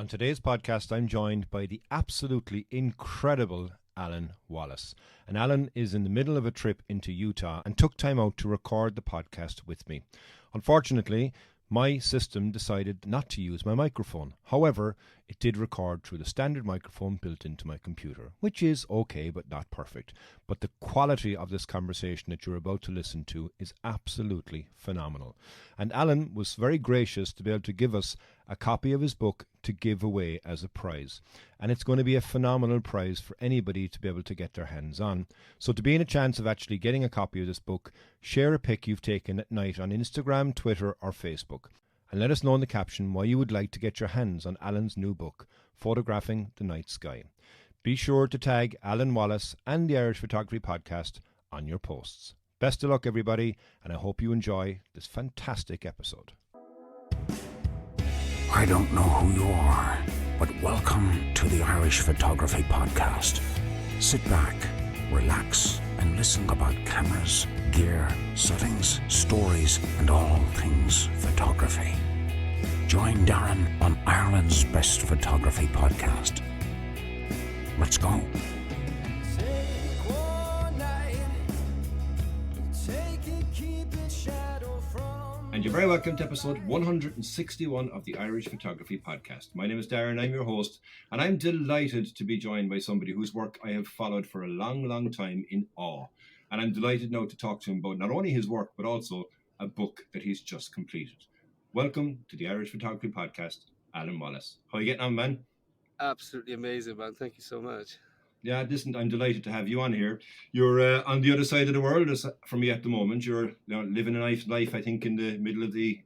On today's podcast, I'm joined by the absolutely incredible Alyn Wallace. And Alyn is in the middle of a trip into Utah and took time out to record the podcast with me. Unfortunately, my system decided not to use my microphone. However, it did record through the standard microphone built into my computer, which is okay but not perfect. But the quality of this conversation that you're about to listen to is absolutely phenomenal. And Alyn was very gracious to be able to give us a copy of his book to give away as a prize. And it's going to be a phenomenal prize for anybody to be able to get their hands on. So to be in a chance of actually getting a copy of this book, share a pic you've taken at night on Instagram, Twitter or Facebook. And let us know in the caption why you would like to get your hands on Alyn's new book, Photographing the Night Sky. Be sure to tag Alyn Wallace and the Irish Photography Podcast on your posts. Best of luck, everybody, and I hope you enjoy this fantastic episode. I don't know who you are, but welcome to the Irish Photography Podcast. Sit back, relax, and listen about cameras, gear, settings, stories, and all things photography. Join Darren on Ireland's Best Photography Podcast. Let's go. And you're very welcome to episode 161 of the Irish Photography Podcast. My name is Darren, I'm your host, and I'm delighted to be joined by somebody whose work I have followed for a long, long time in awe. And I'm delighted now to talk to him about not only his work, but also a book that he's just completed. Welcome to the Irish Photography Podcast, Alyn Wallace. How are you getting on, man? Absolutely amazing, man. Thank you so much. Yeah, listen, I'm delighted to have you on here. You're on the other side of the world from me at the moment. You're living a nice life, I think, in the middle of the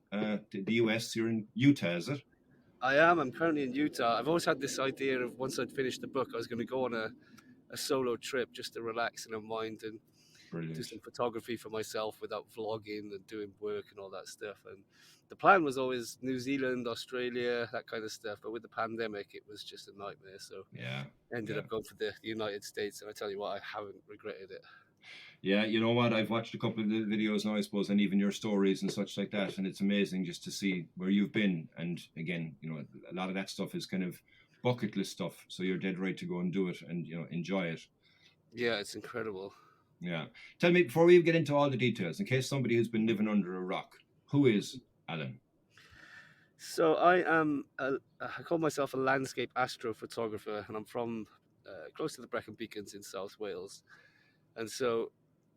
US. You're in Utah, is it? I am. I'm currently in Utah. I've always had this idea of once I'd finished the book, I was going to go on a solo trip just to relax and unwind and Brilliant. do some photography for myself without vlogging and doing work and all that stuff. And the plan was always New Zealand, Australia, that kind of stuff. But with the pandemic, it was just a nightmare. So yeah, ended up going for the United States. And I tell you what, I haven't regretted it. Yeah, you know what? I've watched a couple of the videos now, I suppose, and even your stories and such like that. And it's amazing just to see where you've been. And again, a lot of that stuff is kind of bucket list stuff. So you're dead right to go and do it and, enjoy it. Yeah, it's incredible. Yeah. Tell me, before we get into all the details, in case somebody who's been living under a rock, who is Alyn? So I call myself a landscape astrophotographer, and I'm from close to the Brecon Beacons in South Wales. And so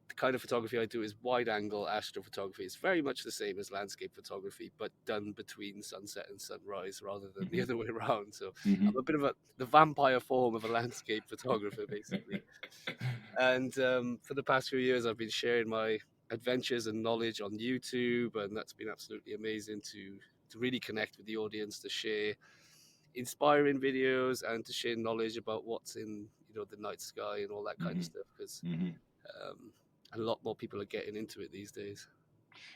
the kind of photography I do is wide-angle astrophotography. It's very much the same as landscape photography, but done between sunset and sunrise rather than the other way around. So I'm a bit of the vampire form of a landscape photographer, basically. And for the past few years, I've been sharing my adventures and knowledge on YouTube, and that's been absolutely amazing to really connect with the audience, to share inspiring videos and to share knowledge about what's in the night sky and all that kind of stuff, because a lot more people are getting into it these days.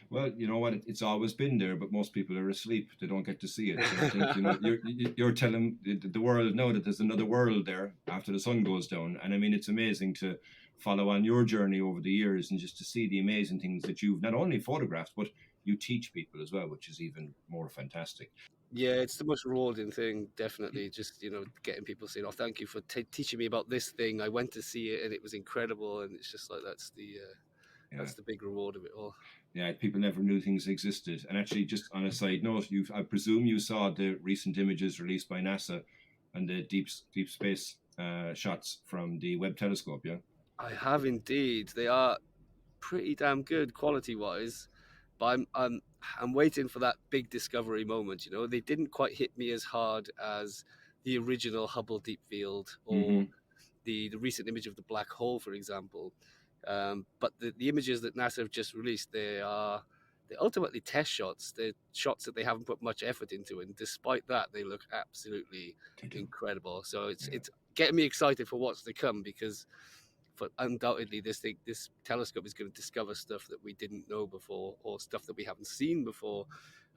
Well, you know what? It's always been there, but most people are asleep. They don't get to see it. So I think, you're telling the world now that there's another world there after the sun goes down. And I mean, it's amazing to follow on your journey over the years and just to see the amazing things that you've not only photographed, but you teach people as well, which is even more fantastic. Yeah, it's the most rewarding thing, definitely. Just, getting people saying, oh, thank you for teaching me about this thing. I went to see it and it was incredible. And it's just like, that's the big reward of it all. Yeah, people never knew things existed. And actually, just on a side note, I presume you saw the recent images released by NASA and the deep space shots from the Webb telescope, yeah? I have indeed. They are pretty damn good quality-wise. But I'm waiting for that big discovery moment. They didn't quite hit me as hard as the original Hubble Deep Field or the recent image of the black hole, for example. But the images that NASA have just released, they're ultimately test shots. They're shots that they haven't put much effort into, and despite that, they look absolutely incredible. So it's getting me excited for what's to come, because undoubtedly this telescope is going to discover stuff that we didn't know before, or stuff that we haven't seen before.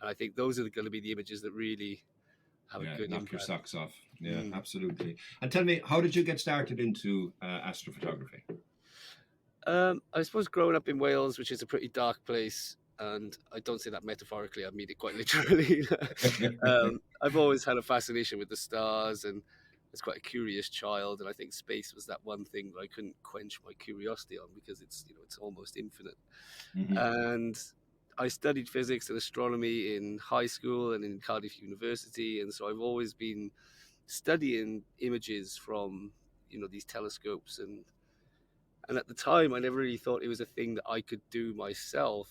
And I think those are going to be the images that really have a good knock impact. Your socks off. Yeah, absolutely. And tell me, how did you get started into astrophotography? I suppose growing up in Wales, which is a pretty dark place, and I don't say that metaphorically, I mean it quite literally. I've always had a fascination with the stars, and I was quite a curious child, and I think space was that one thing that I couldn't quench my curiosity on, because it's, you know, it's almost infinite. And I studied physics and astronomy in high school and in Cardiff University, and so I've always been studying images from, you know, these telescopes, and at the time I never really thought it was a thing that I could do myself.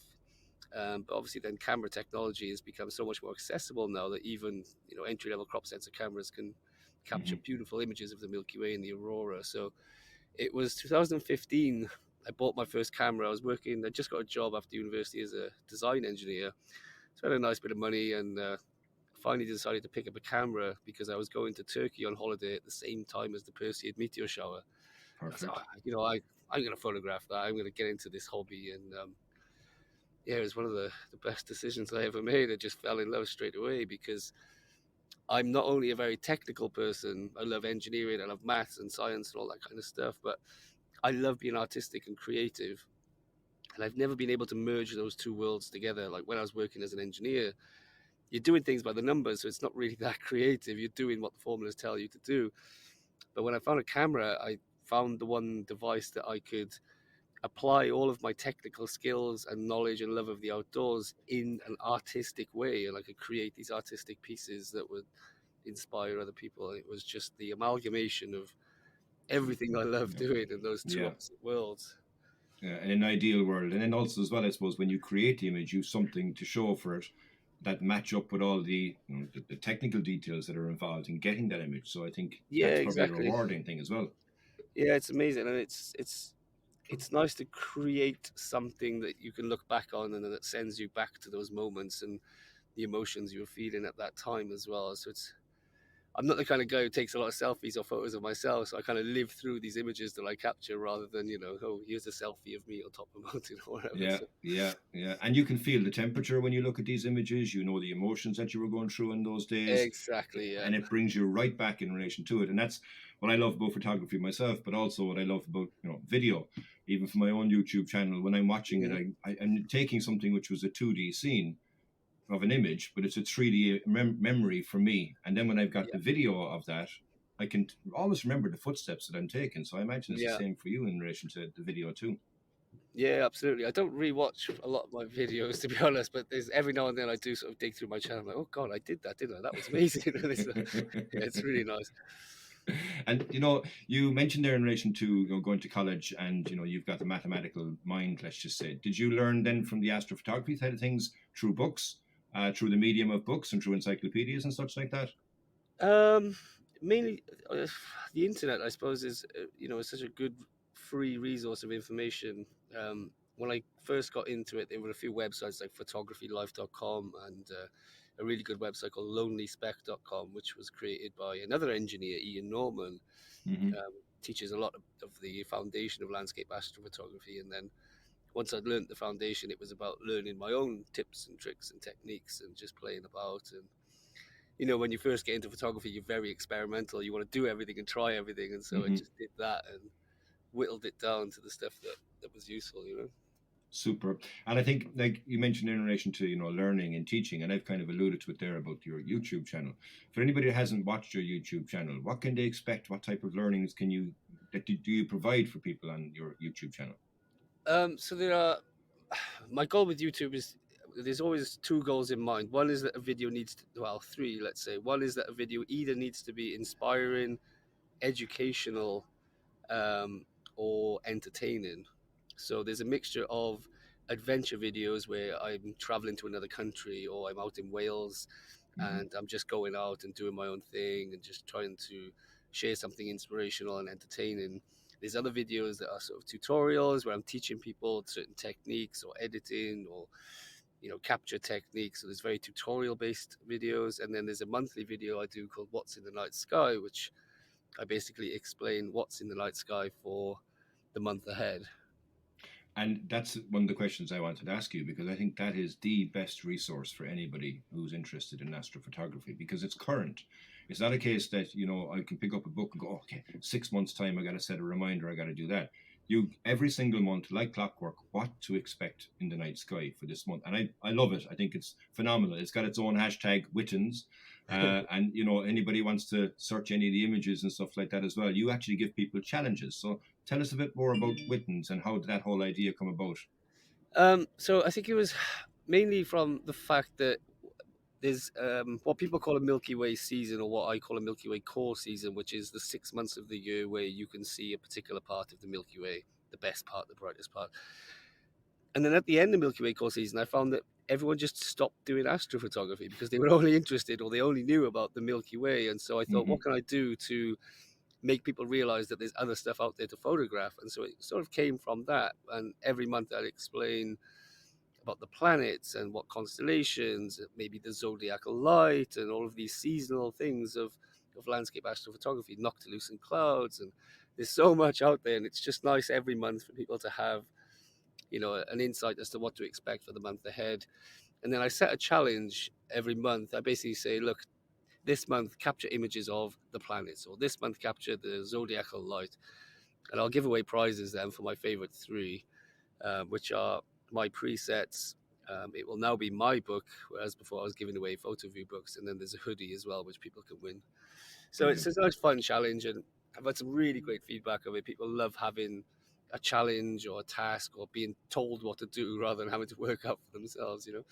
But obviously then camera technology has become so much more accessible now that even, you know, entry-level crop sensor cameras can capture beautiful images of the Milky Way and the Aurora. So it was 2015 I bought my first camera. I just got a job after university as a design engineer, so I had a nice bit of money, and finally decided to pick up a camera because I was going to Turkey on holiday at the same time as the Perseid meteor shower. I Perfect. thought, you know, I'm going to photograph that. I'm going to get into this hobby, and yeah, it was one of the best decisions I ever made. I just fell in love straight away, because I'm not only a very technical person, I love engineering, I love maths and science and all that kind of stuff, but I love being artistic and creative. And I've never been able to merge those two worlds together. Like when I was working as an engineer, you're doing things by the numbers, so it's not really that creative. You're doing what the formulas tell you to do. But when I found a camera, I found the one device that I could apply all of my technical skills and knowledge and love of the outdoors in an artistic way, and I could create these artistic pieces that would inspire other people. It was just the amalgamation of everything I love doing in those two opposite worlds. In an ideal world. And then also as well, I suppose, when you create the image, you've something to show for it that match up with all the, you know, the technical details that are involved in getting that image. So I think that's probably a rewarding thing as well. Yeah, it's amazing, and it's nice to create something that you can look back on and that sends you back to those moments and the emotions you were feeling at that time as well. So I'm not the kind of guy who takes a lot of selfies or photos of myself, so I kind of live through these images that I capture rather than, you know, oh, here's a selfie of me on top of a mountain or whatever. Yeah. And you can feel the temperature when you look at these images. You know the emotions that you were going through in those days. Exactly, yeah. And it brings you right back in relation to it. And that's what I love about photography myself, but also what I love about, you know, video. Even for my own YouTube channel, when I'm watching it, I'm taking something which was a 2D scene of an image, but it's a 3D memory for me. And then when I've got the video of that, I can always remember the footsteps that I'm taking. So I imagine it's the same for you in relation to the video too. Yeah, absolutely. I don't rewatch a lot of my videos, to be honest, but there's every now and then I do sort of dig through my channel. I'm like, oh God, I did that, didn't I? That was amazing. It's really nice. And, you know, you mentioned there in relation to, you know, going to college and, you know, you've got the mathematical mind, let's just say. Did you learn then from the astrophotography side of things through books, through the medium of books and through encyclopedias and such like that? Mainly the internet, I suppose, is, you know, such a good free resource of information. When I first got into it, there were a few websites like photographylife.com and a really good website called lonelyspec.com, which was created by another engineer, Ian Norman. Teaches a lot of the foundation of landscape astrophotography. And then once I'd learned the foundation, it was about learning my own tips and tricks and techniques and just playing about. And, you know, when you first get into photography, you're very experimental. You want to do everything and try everything. And so I just did that and whittled it down to the stuff that was useful, you know. Super. And I think, like you mentioned in relation to, you know, learning and teaching, and I've kind of alluded to it there about your YouTube channel. For anybody that hasn't watched your YouTube channel, what can they expect? What type of learnings do you provide for people on your YouTube channel? So my goal with YouTube is, there's always two goals in mind. One is that a video three, let's say. One is that a video either needs to be inspiring, educational, or entertaining. So there's a mixture of adventure videos where I'm traveling to another country, or I'm out in Wales and I'm just going out and doing my own thing and just trying to share something inspirational and entertaining. There's other videos that are sort of tutorials where I'm teaching people certain techniques or editing or, you know, capture techniques. So there's very tutorial based videos. And then there's a monthly video I do called What's in the Night Sky, which I basically explain what's in the night sky for the month ahead. And that's one of the questions I wanted to ask you, because I think that is the best resource for anybody who's interested in astrophotography, because it's current. It's not a case that, you know, I can pick up a book and go, okay, 6 months time, I got to set a reminder, I got to do that. you every single month, like clockwork, what to expect in the night sky for this month. And I love it. I think it's phenomenal. It's got its own hashtag, Wittens. And, you know, anybody wants to search any of the images and stuff like that as well. You actually give people challenges. So tell us a bit more about Wittens and how did that whole idea come about? So I think it was mainly from the fact that there's what people call a Milky Way season, or what I call a Milky Way core season, which is the 6 months of the year where you can see a particular part of the Milky Way, the best part, the brightest part. And then at the end of Milky Way core season, I found that everyone just stopped doing astrophotography because they were only interested, or they only knew about the Milky Way. And so I thought, what can I do to make people realize that there's other stuff out there to photograph? And so it sort of came from that. And every month I'd explain about the planets and what constellations, maybe the zodiacal light, and all of these seasonal things of landscape astrophotography, noctilucent clouds. And there's so much out there, and it's just nice every month for people to have, you know, an insight as to what to expect for the month ahead. And then I set a challenge every month. I basically say, look, this month capture images of the planets, or this month capture the zodiacal light. And I'll give away prizes then for my favorite three, which are my presets. It will now be my book, whereas before I was giving away photo view books, and then there's a hoodie as well, which people can win. So it's a nice fun challenge, and I've had some really great feedback of it. People love having a challenge or a task, or being told what to do rather than having to work out for themselves, you know.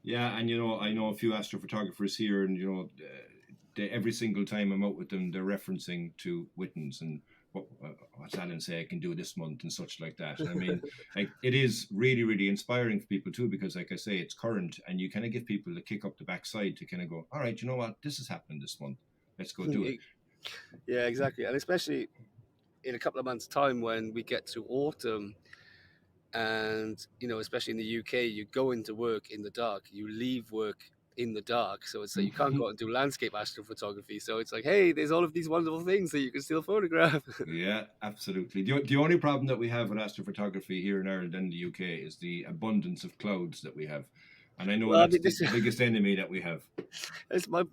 Yeah, and you know, I know a few astrophotographers here, and you know, every single time I'm out with them, they're referencing to Wittens and what's Alyn say I can do this month and such like that. And I mean, like, it is really, really inspiring for people too, because like I say, it's current, and you kind of give people the kick up the backside to kind of go, all right, you know what, this is happening this month, let's go do it. Yeah, exactly. And especially in a couple of months' time when we get to autumn, and you know, especially in the UK, you go into work in the dark, you leave work in the dark, so it's like you can't go out and do landscape astrophotography. So it's like, hey, there's all of these wonderful things that you can still photograph. Yeah, absolutely. The only problem that we have with astrophotography here in Ireland and the UK is the abundance of clouds that we have, and I know that's the biggest enemy that we have. It's my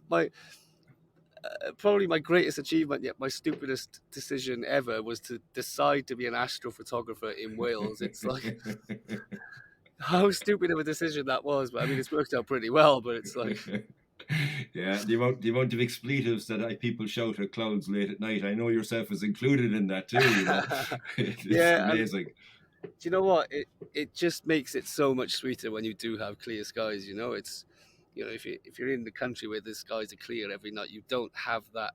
probably my greatest achievement, yet my stupidest decision ever, was to decide to be an astrophotographer in Wales. It's like, how stupid of a decision that was, but I mean, it's worked out pretty well. But it's like, yeah, the amount of expletives that people shout at clouds late at night. I know yourself is included in that too. You know? It's amazing. Do you know what? It just makes it so much sweeter when you do have clear skies. You know, it's, you know, if you're in the country where the skies are clear every night, you don't have that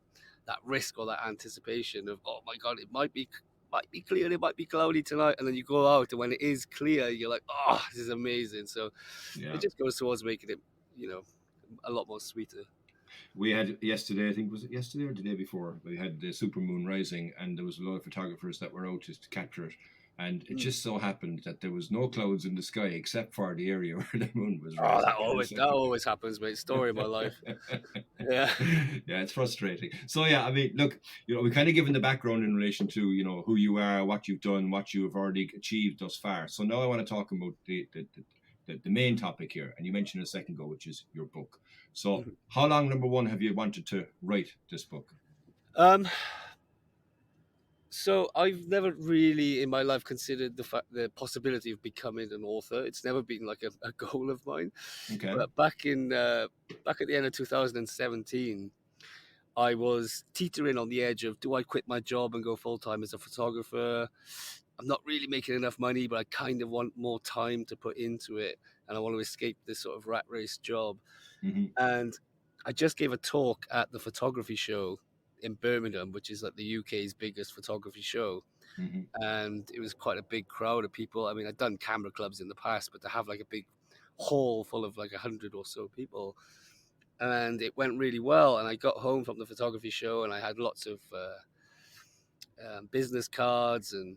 risk or that anticipation of, oh my God, it might be clear, it might be cloudy tonight, and then you go out, and when it is clear, you're like, oh, this is amazing. So it just goes towards making it, you know, a lot more sweeter. We had yesterday, I think, was it yesterday or the day before, we had the supermoon rising, and there was a lot of photographers that were out just to capture it. And it just so happened that there was no clouds in the sky except for the area where the moon was rising. Oh, that always happens, mate. Story of my life. Yeah. Yeah, it's frustrating. So yeah, I mean, look, you know, we kind of given the background in relation to, you know, who you are, what you've done, what you have already achieved thus far. So now I want to talk about the main topic here, and you mentioned a second ago, which is your book. So how long, number one, have you wanted to write this book? So I've never really in my life considered the possibility of becoming an author. It's never been like a goal of mine. Okay. But back at the end of 2017, I was teetering on the edge of, do I quit my job and go full-time as a photographer? I'm not really making enough money, but I kind of want more time to put into it, and I want to escape this sort of rat race job. And I just gave a talk at the photography show in Birmingham, which is like the UK's biggest photography show. And it was quite a big crowd of people. I mean, I'd done camera clubs in the past, but to have like a big hall full of like 100 or so people, and it went really well. And I got home from the photography show, and I had lots of business cards, and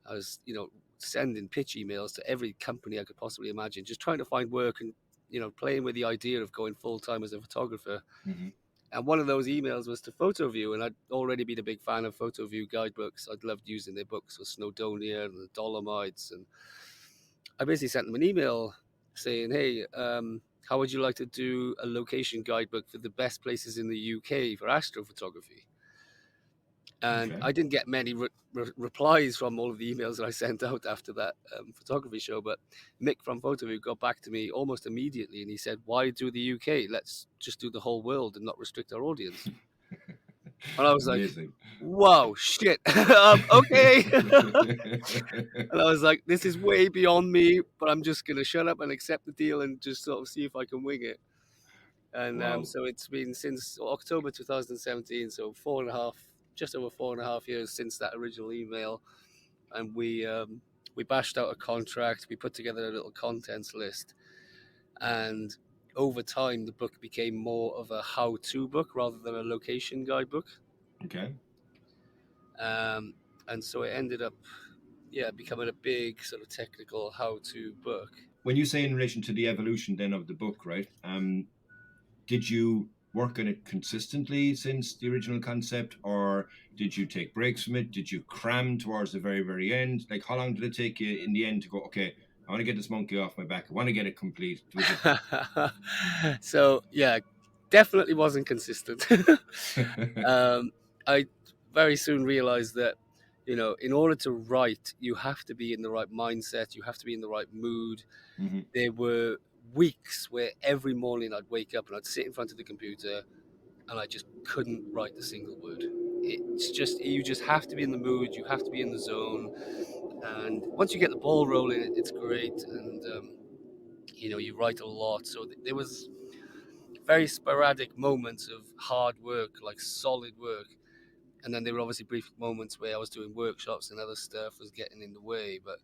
I was, you know, sending pitch emails to every company I could possibly imagine, just trying to find work, and, you know, playing with the idea of going full-time as a photographer. And one of those emails was to PhotoView, and I'd already been a big fan of PhotoView guidebooks. I'd loved using their books for Snowdonia and the Dolomites. And I basically sent them an email saying, hey, how would you like to do a location guidebook for the best places in the UK for astrophotography? And Okay. I didn't get many replies from all of the emails that I sent out after that photography show. But Mick from PhotoView got back to me almost immediately, and he said, "Why do the UK? Let's just do the whole world and not restrict our audience." And I was like, Amazing. "Wow, shit, okay." And I was like, "This is way beyond me, but I'm just gonna shut up and accept the deal and just sort of see if I can wing it." And Wow. so it's been since October 2017, so just over 4.5 years since that original email. And we bashed out a contract. We put together a little contents list, and over time, the book became more of a how-to book rather than a location guidebook. Okay. And so it ended up, becoming a big sort of technical how-to book. When you say in relation to the evolution then of the book, right? Did you work on it consistently since the original concept, or did you take breaks from it? Did you cram towards the very, very end? Like, how long did it take you in the end to go, okay, I want to get this monkey off my back. I want to get it complete. So, yeah, definitely wasn't consistent. I very soon realized that, in order to write, you have to be in the right mindset. You have to be in the right mood. Mm-hmm. There were weeks where every morning I'd wake up and I'd sit in front of the computer and I just couldn't write a single word. It's just, you just have to be in the mood. You have to be in the zone. And once you get the ball rolling, it's great. And, you write a lot. So there was very sporadic moments of hard work, like solid work. And then there were obviously brief moments where I was doing workshops and other stuff was getting in the way. But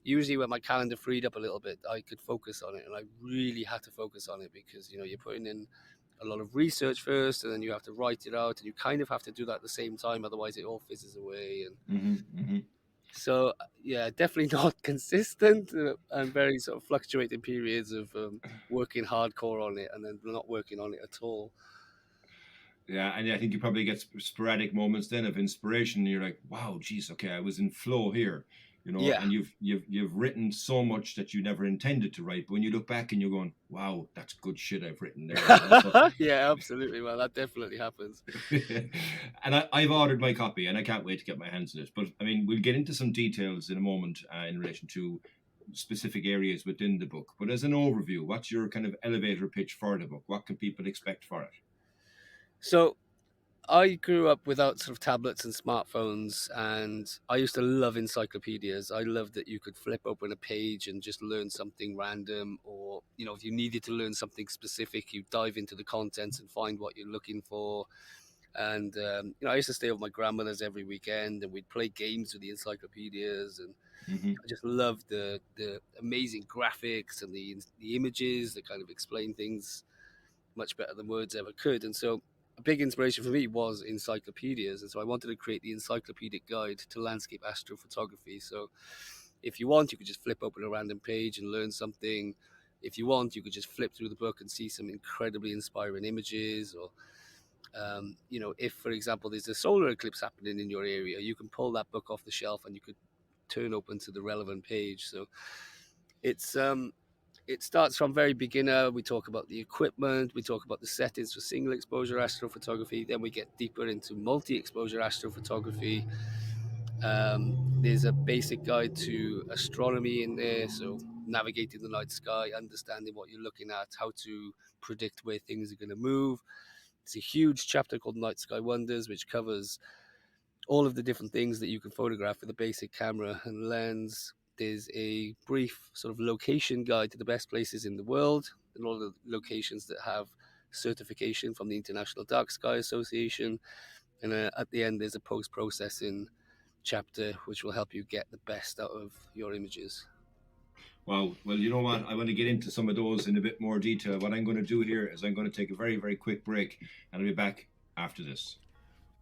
usually when my calendar freed up a little bit, I could focus on it. And I really had to focus on it because, you're putting in a lot of research first and then you have to write it out. And you kind of have to do that at the same time. Otherwise, it all fizzes away. And so, yeah, definitely not consistent and very sort of fluctuating periods of working hardcore on it and then not working on it at all. Yeah, and I think you probably get sporadic moments then of inspiration. And you're like, wow, geez, okay, I was in flow here, Yeah. and you've written so much that you never intended to write. But when you look back and you're going, wow, that's good shit I've written there. Yeah, absolutely. Well, that definitely happens. And I've ordered my copy and I can't wait to get my hands on it. But I mean, we'll get into some details in a moment in relation to specific areas within the book. But as an overview, what's your kind of elevator pitch for the book? What can people expect for it? So I grew up without sort of tablets and smartphones, and I used to love encyclopedias. I loved that you could flip open a page and just learn something random, or, if you needed to learn something specific, you dive into the contents and find what you're looking for. And, I used to stay with my grandmother's every weekend and we'd play games with the encyclopedias. And I just loved the amazing graphics and the images that kind of explain things much better than words ever could. And so a big inspiration for me was encyclopedias, and so I wanted to create the encyclopedic guide to landscape astrophotography. So if you want, you could just flip open a random page and learn something. If you want, you could just flip through the book and see some incredibly inspiring images. Or if, for example, there's a solar eclipse happening in your area, you can pull that book off the shelf and you could turn open to the relevant page. So it starts from very beginner. We talk about the equipment, we talk about the settings for single exposure astrophotography, then we get deeper into multi-exposure astrophotography. There's a basic guide to astronomy in there, so navigating the night sky, understanding what you're looking at, how to predict where things are going to move. It's a huge chapter called Night Sky Wonders, which covers all of the different things that you can photograph with a basic camera and lens. There's a brief sort of location guide to the best places in the world and all the locations that have certification from the International Dark Sky Association. And at the end, there's a post-processing chapter, which will help you get the best out of your images. Wow. Well, you know what? I want to get into some of those in a bit more detail. What I'm going to do here is I'm going to take a very, very quick break, and I'll be back after this.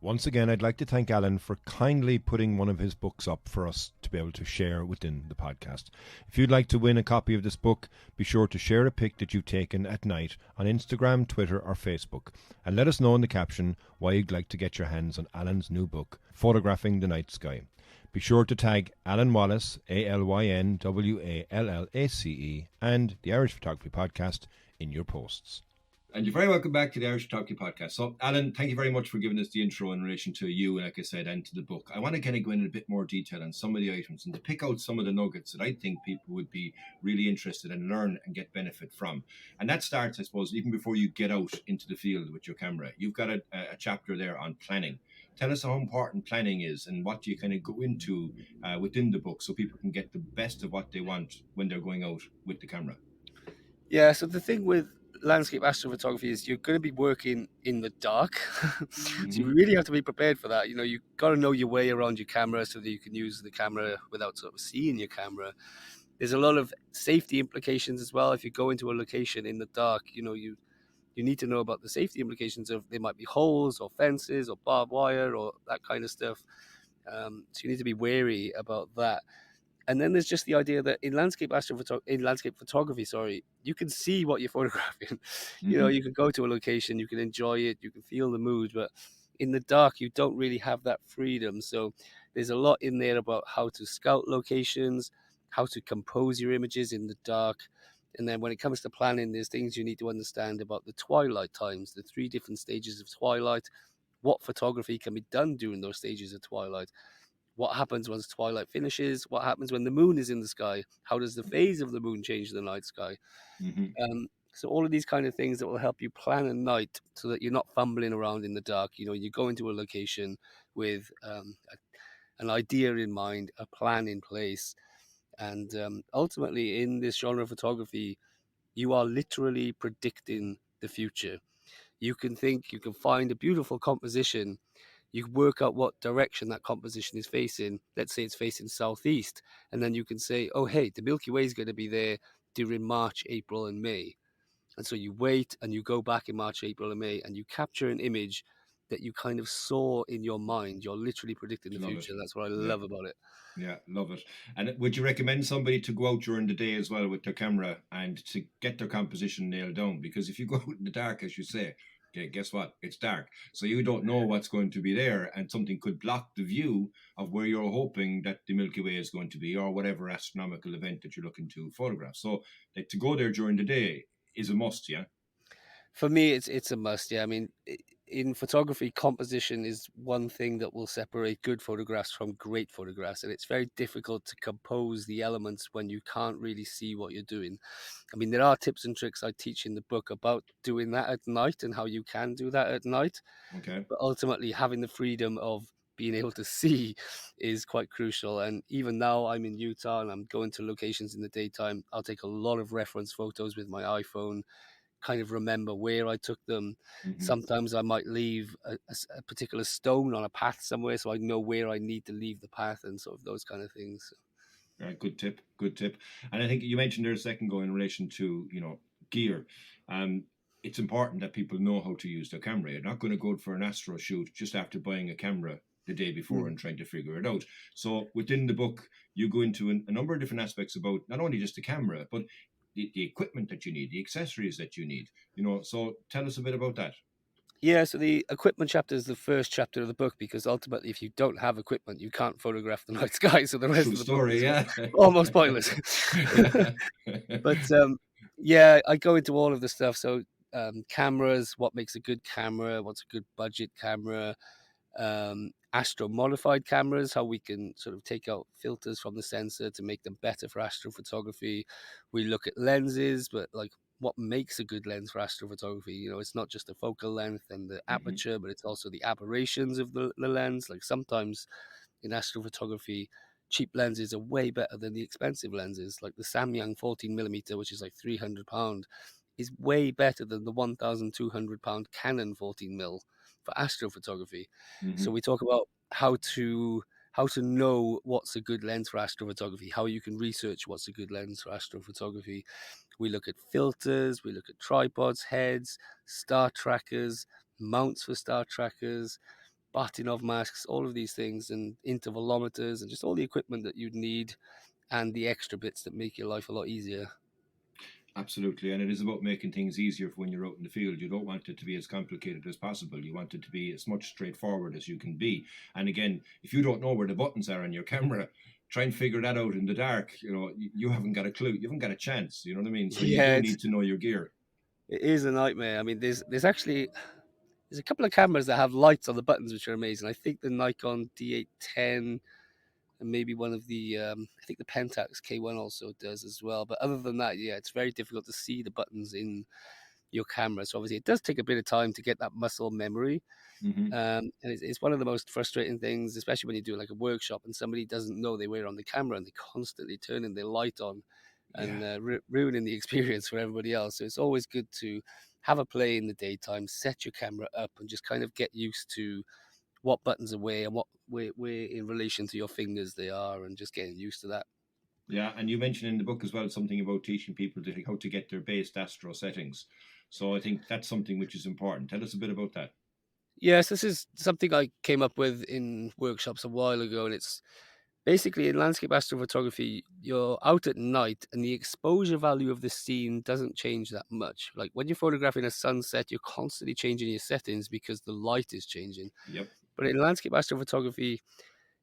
Once again, I'd like to thank Alyn for kindly putting one of his books up for us to be able to share within the podcast. If you'd like to win a copy of this book, be sure to share a pic that you've taken at night on Instagram, Twitter or Facebook, and let us know in the caption why you'd like to get your hands on Alyn's new book, Photographing the Night Sky. Be sure to tag Alyn Wallace, ALYNWALLACE, and the Irish Photography Podcast in your posts. And you're very welcome back to the Irish Photography Podcast. So, Alyn, thank you very much for giving us the intro in relation to you, like I said, and to the book. I want to kind of go into a bit more detail on some of the items and to pick out some of the nuggets that I think people would be really interested in, learn and get benefit from. And that starts, I suppose, even before you get out into the field with your camera. You've got a chapter there on planning. Tell us how important planning is and what you kind of go into within the book so people can get the best of what they want when they're going out with the camera. Yeah, so the thing with landscape astrophotography is you're going to be working in the dark. So you really have to be prepared for that. You know, you've got to know your way around your camera so that you can use the camera without sort of seeing your camera. There's a lot of safety implications as well. If you go into a location in the dark, you know, you need to know about the safety implications of there might be holes or fences or barbed wire or that kind of stuff. So you need to be wary about that. And then there's just the idea that in landscape photography, you can see what you're photographing. You know, you can go to a location, you can enjoy it, you can feel the mood, but in the dark, you don't really have that freedom. So there's a lot in there about how to scout locations, how to compose your images in the dark. And then when it comes to planning, there's things you need to understand about the twilight times, the 3 different stages of twilight, what photography can be done during those stages of twilight. What happens once twilight finishes? What happens when the moon is in the sky? How does the phase of the moon change the night sky? So all of these kind of things that will help you plan a night so that you're not fumbling around in the dark. You know, you go into a location with an idea in mind, a plan in place. And ultimately, in this genre of photography, you are literally predicting the future. You can find a beautiful composition. You work out what direction that composition is facing. Let's say it's facing southeast. And then you can say, oh, hey, the Milky Way is going to be there during March, April, and May. And so you wait and you go back in March, April, and May, and you capture an image that you kind of saw in your mind. You're literally predicting the future. That's what I love about it. Yeah, love it. And would you recommend somebody to go out during the day as well with their camera and to get their composition nailed down? Because if you go out in the dark, as you say, okay, guess what? It's dark. So you don't know what's going to be there, and something could block the view of where you're hoping that the Milky Way is going to be, or whatever astronomical event that you're looking to photograph. So to go there during the day is a must, yeah? For me, it's a must, yeah. I mean, in photography, composition is one thing that will separate good photographs from great photographs. And it's very difficult to compose the elements when you can't really see what you're doing. I mean, there are tips and tricks I teach in the book about doing that at night and how you can do that at night. Okay. But ultimately, having the freedom of being able to see is quite crucial. And even now I'm in Utah and I'm going to locations in the daytime, I'll take a lot of reference photos with my iPhone, kind of remember where I took them. Sometimes I might leave a particular stone on a path somewhere, so I know where I need to leave the path and sort of those kind of things. Right, good tip. And I think you mentioned there a second ago in relation to, gear. It's important that people know how to use their camera. You're not going to go for an astro shoot just after buying a camera the day before and trying to figure it out. So within the book, you go into a number of different aspects about not only just the camera, but the equipment that you need, the accessories that you need, so tell us a bit about that. Yeah, so the equipment chapter is the first chapter of the book, because ultimately if you don't have equipment, you can't photograph the night sky, so the rest of the book is almost pointless. But yeah, I go into all of the stuff. So cameras, what makes a good camera, what's a good budget camera, astro modified cameras, how we can sort of take out filters from the sensor to make them better for astrophotography. We look at lenses, but like what makes a good lens for astrophotography. It's not just the focal length and the aperture, but it's also the aberrations of the lens. Like sometimes in astrophotography, cheap lenses are way better than the expensive lenses. Like the Samyang 14mm, which is like £300, is way better than the £1,200 Canon 14mm for astrophotography. So we talk about how to know what's a good lens for astrophotography, how you can research what's a good lens for astrophotography. We look at filters, we look at tripods, heads, star trackers, mounts for star trackers, Batinov masks, all of these things, and intervalometers, and just all the equipment that you'd need, and the extra bits that make your life a lot easier. Absolutely, and it is about making things easier for when you're out in the field. You don't want it to be as complicated as possible. You want it to be as much straightforward as you can be. And again, if you don't know where the buttons are on your camera, try and figure that out in the dark. You haven't got a clue. You haven't got a chance. You know what I mean? So you do need to know your gear. It is a nightmare. I mean, there's a couple of cameras that have lights on the buttons, which are amazing. I think the Nikon D810 and maybe one of the I think the Pentax K1 also does as well. But other than that, yeah, it's very difficult to see the buttons in your camera. So obviously, it does take a bit of time to get that muscle memory. Hmm. And it's one of the most frustrating things, especially when you do like a workshop and somebody doesn't know they were on the camera and they constantly turning their light on Yeah. and ruining the experience for everybody else. So it's always good to have a play in the daytime, set your camera up, and just kind of get used to what buttons are where and where in relation to your fingers they are, and just getting used to that. Yeah, and you mentioned in the book as well something about teaching people how to get their based astro settings. So I think that's something which is important. Tell us a bit about that. Yes, this is something I came up with in workshops a while ago, and it's basically in landscape astrophotography, you're out at night and the exposure value of the scene doesn't change that much. Like when you're photographing a sunset, you're constantly changing your settings because the light is changing. Yep. But in landscape astrophotography,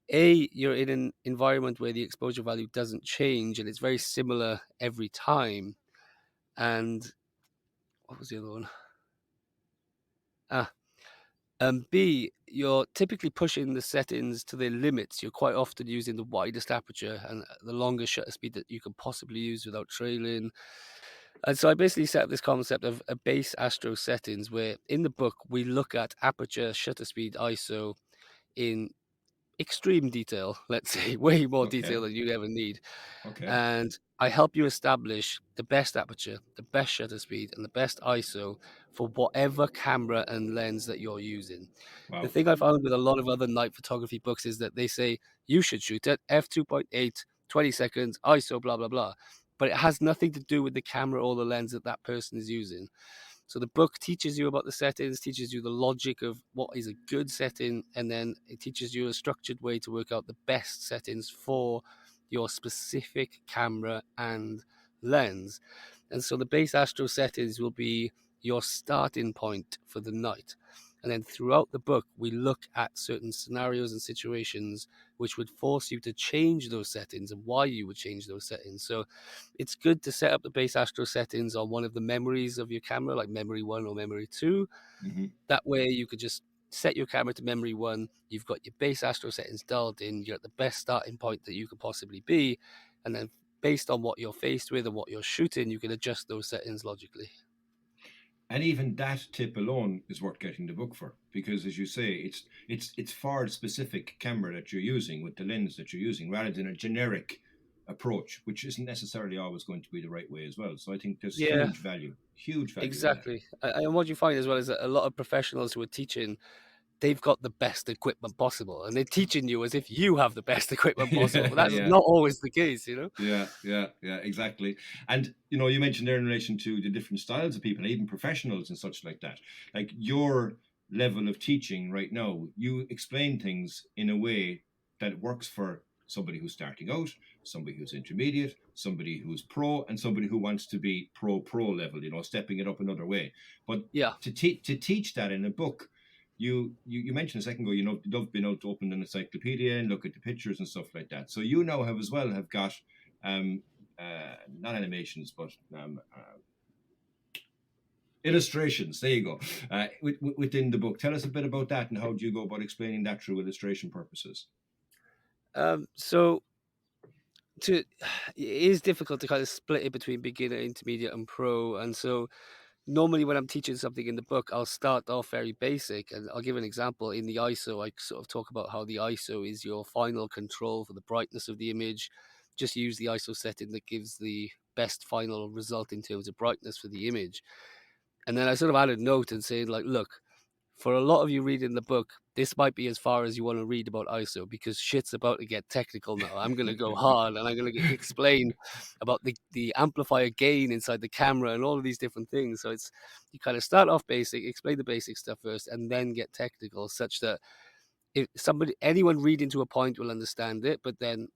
you're in an environment where the exposure value doesn't change and it's very similar every time. And what was the other one? Ah, B, you're typically pushing the settings to their limits. You're quite often using the widest aperture and the longest shutter speed that you can possibly use without trailing. And so I basically set up this concept of a base astro settings where in the book we look at aperture, shutter speed, ISO in extreme detail, let's say, way more Okay. detail than you'd ever need. Okay. And I help you establish the best aperture, the best shutter speed, and the best ISO for whatever camera and lens that you're using. The Wow. thing I found with a lot of other night photography books is that they say you should shoot at f2.8, 20 seconds, ISO, blah, blah, blah. But it has nothing to do with the camera or the lens that that person is using. So the book teaches you about the settings, teaches you the logic of what is a good setting, and then it teaches you a structured way to work out the best settings for your specific camera and lens. And so the base astro settings will be your starting point for the night. And then throughout the book, we look at certain scenarios and situations which would force you to change those settings and why you would change those settings. So it's good to set up the base astro settings on one of the memories of your camera, like memory 1 or memory 2. Hmm. That way you could just set your camera to memory 1. You've got your base astro settings dialed in. You're at the best starting point that you could possibly be. And then based on what you're faced with and what you're shooting, you can adjust those settings logically. And even that tip alone is worth getting the book for, because as you say, it's for a specific camera that you're using with the lens that you're using, rather than a generic approach, which isn't necessarily always going to be the right way as well. So I think there's Yeah, huge value in that. exactly. And what you find as well is that a lot of professionals who are teaching, they've got the best equipment possible and they're teaching you as if you have the best equipment possible, Yeah, but that's yeah. not always the case, you know. Yeah, exactly. And you mentioned there in relation to the different styles of people, even professionals and such like that. Like your level of teaching right now, you explain things in a way that works for somebody who's starting out, somebody who's intermediate, somebody who's pro, and somebody who wants to be pro level, stepping it up another way. But Yeah. to teach that in a book, you mentioned a second ago, you've been able to open an encyclopedia and look at the pictures and stuff like that. So you now have got not animations, but illustrations. There you go. Within the book, tell us a bit about that and how do you go about explaining that through illustration purposes? So it is difficult to kind of split it between beginner, intermediate, and pro. And so normally when I'm teaching something in the book, I'll start off very basic, and I'll give an example. In the ISO, I sort of talk about how the ISO is your final control for the brightness of the image. Just use the ISO setting that gives the best final result in terms of brightness for the image. And then I sort of added a note and saying, like, look, for a lot of you reading the book, this might be as far as you want to read about ISO because shit's about to get technical now. I'm going to go hard and I'm going to explain about the amplifier gain inside the camera and all of these different things. So you kind of start off basic, explain the basic stuff first, and then get technical, such that if anyone reading to a point will understand it, but then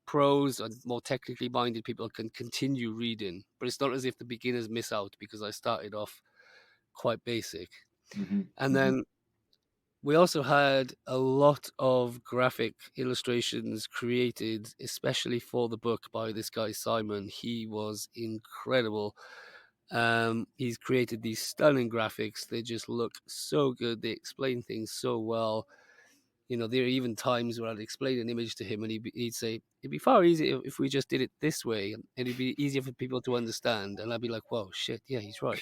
pros and more technically minded people can continue reading. But it's not as if the beginners miss out because I started off quite basic. Mm-hmm. And then we also had a lot of graphic illustrations created, especially for the book by this guy, Simon. He was incredible. He's created these stunning graphics. They just look so good. They explain things so well. There are even times where I'd explain an image to him, and he'd say, "It'd be far easier if we just did it this way, and it'd be easier for people to understand." And I'd be like, "Whoa, shit, yeah, he's right."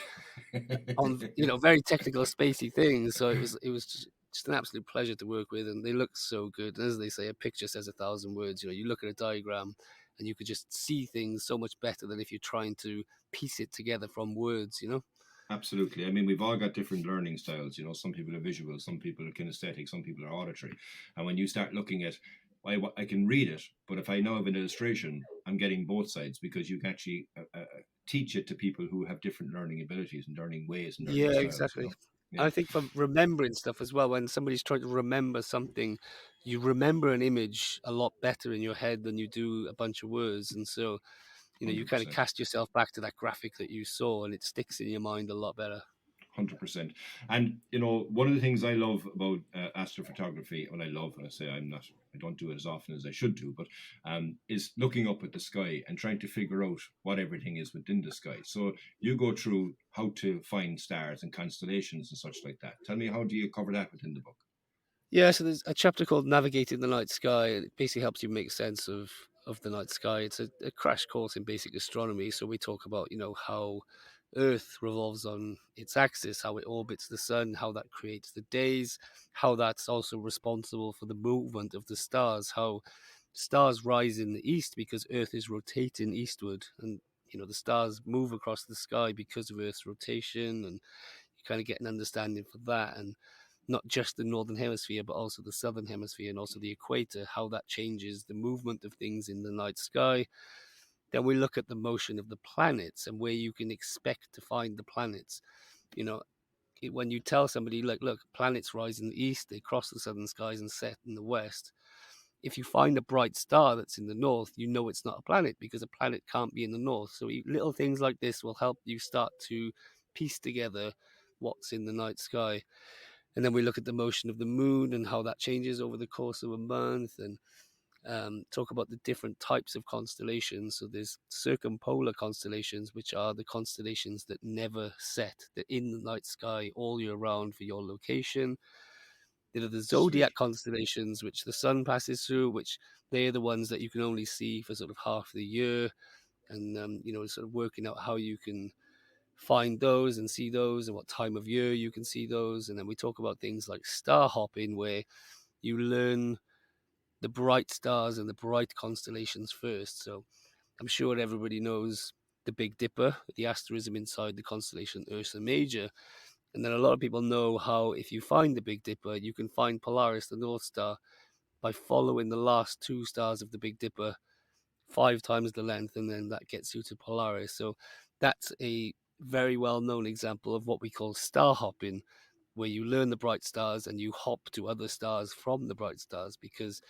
On very technical, spacey things. So it was just an absolute pleasure to work with, and they look so good. And as they say, a picture says 1,000 words. You look at a diagram, and you could just see things so much better than if you're trying to piece it together from words. Absolutely. I mean, we've all got different learning styles. Some people are visual, some people are kinesthetic, some people are auditory. And when you start looking at, I can read it, but if I know of an illustration, I'm getting both sides, because you can actually teach it to people who have different learning abilities and learning ways and learning Yeah, styles. exactly. Yeah. I think for remembering stuff as well, when somebody's trying to remember something, you remember an image a lot better in your head than you do a bunch of words. And so, you kind of 100%. cast yourself back to that graphic that you saw, and it sticks in your mind a lot better. 100%. And one of the things I love about astrophotography, when I say I don't do it as often as I should do, but is looking up at the sky and trying to figure out what everything is within the sky. So you go through how to find stars and constellations and such like that. Tell me, how do you cover that within the book? Yeah, so there's a chapter called Navigating the Night Sky, and it basically helps you make sense of the night sky. It's a crash course in basic astronomy. So we talk about, how Earth revolves on its axis, how it orbits the sun, how that creates the days, how that's also responsible for the movement of the stars, how stars rise in the east because Earth is rotating eastward, and the stars move across the sky because of Earth's rotation, and you kind of get an understanding for that, and not just the northern hemisphere, but also the southern hemisphere and also the equator, how that changes the movement of things in the night sky. Then we look at the motion of the planets and where you can expect to find the planets. When you tell somebody, like, look, planets rise in the east, they cross the southern skies and set in the west. If you find a bright star that's in the north, you know it's not a planet, because a planet can't be in the north. So little things like this will help you start to piece together what's in the night sky. And then we look at the motion of the moon and how that changes over the course of a month, and talk about the different types of constellations. So there's circumpolar constellations, which are the constellations that never set. They're in the night sky all year round for your location. There are the zodiac Sweet. constellations, which the sun passes through, which they're the ones that you can only see for sort of half the year. And, sort of working out how you can find those and see those, and what time of year you can see those. And then we talk about things like star hopping, where you learn the bright stars and the bright constellations first. So I'm sure everybody knows the Big Dipper, the asterism inside the constellation Ursa Major. And then a lot of people know how, if you find the Big Dipper, you can find Polaris, the North Star, by following the last two stars of the Big Dipper 5 times the length, and then that gets you to Polaris. So that's a very well-known example of what we call star hopping, where you learn the bright stars and you hop to other stars from the bright stars, because